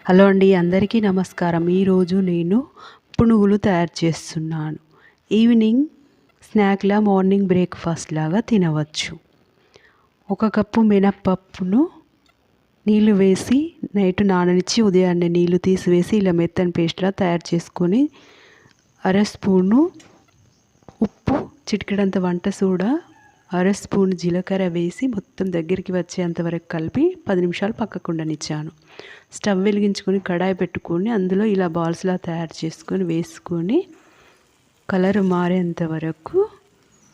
Hello అండి, అందరికీ నమస్కారం. ఈరోజు నేను పునుగులు తయారు చేస్తున్నాను. ఈవినింగ్ స్నాక్లా, మార్నింగ్ బ్రేక్ఫాస్ట్ లాగా తినవచ్చు. 1 కప్పు మినప్పప్పును నీళ్ళు వేసి నైట్ నాననిచ్చి ఉదయాన్నే నీళ్ళు తీసివేసి ఇలా మెత్తని పేస్ట్లా తయారు చేసుకొని, 1/2 స్పూను ఉప్పు, చిటికెడంత వంట సోడా, 1/2 స్పూన్ జీలకర్ర వేసి మొత్తం దగ్గరికి వచ్చేంత వరకు కలిపి 10 నిమిషాలు పక్కకు ఉండనిచ్చాను. స్టవ్ వెలిగించుకొని కడాయి పెట్టుకొని అందులో ఇలా బాల్స్లా తయారు చేసుకొని వేసుకొని కలర్ మారేంత వరకు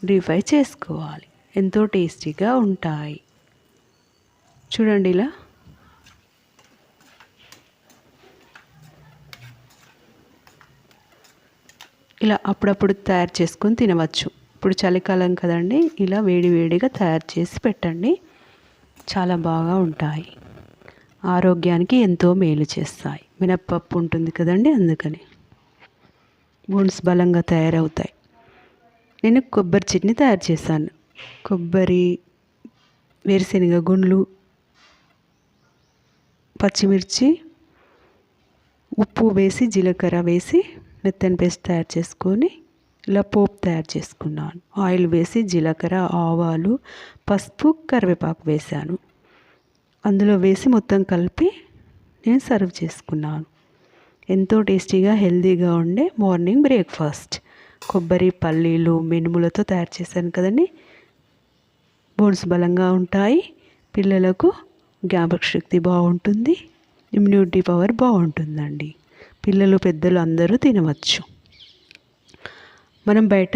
డీప్ ఫ్రై చేసుకోవాలి. ఎంతో టేస్టీగా ఉంటాయి. చూడండి, ఇలా అప్పుడప్పుడు తయారు చేసుకొని తినవచ్చు. ఇప్పుడు చలికాలం కదండి, ఇలా వేడివేడిగా తయారు చేసి పెట్టండి. చాలా బాగా ఉంటాయి. ఆరోగ్యానికి ఎంతో మేలు చేస్తాయి. మినప్పప్పు ఉంటుంది కదండి, అందుకని బోన్స్ బలంగా తయారవుతాయి. నేను కొబ్బరి చట్నీ తయారు చేశాను. కొబ్బరి, వేరుశనగ గుండ్లు, పచ్చిమిర్చి, ఉప్పు వేసి జీలకర్ర వేసి మెత్తని పేస్ట్ తయారు చేసుకొని ఇలా పోపు తయారు చేసుకున్నాను. ఆయిల్ వేసి జీలకర్ర, ఆవాలు, పసుపు, కరివేపాకు వేశాను. అందులో వేసి మొత్తం కలిపి నేను సర్వ్ చేసుకున్నాను. ఎంతో టేస్టీగా, హెల్తీగా ఉండే మార్నింగ్ బ్రేక్ఫాస్ట్. కొబ్బరి, పల్లీలు, మినుములతో తయారు చేశాను కదండి. బోన్స్ బలంగా ఉంటాయి. పిల్లలకు జ్ఞాపక శక్తి బాగుంటుంది. ఇమ్యూనిటీ పవర్ బాగుంటుందండి. పిల్లలు, పెద్దలు అందరూ తినవచ్చు. మనం బయట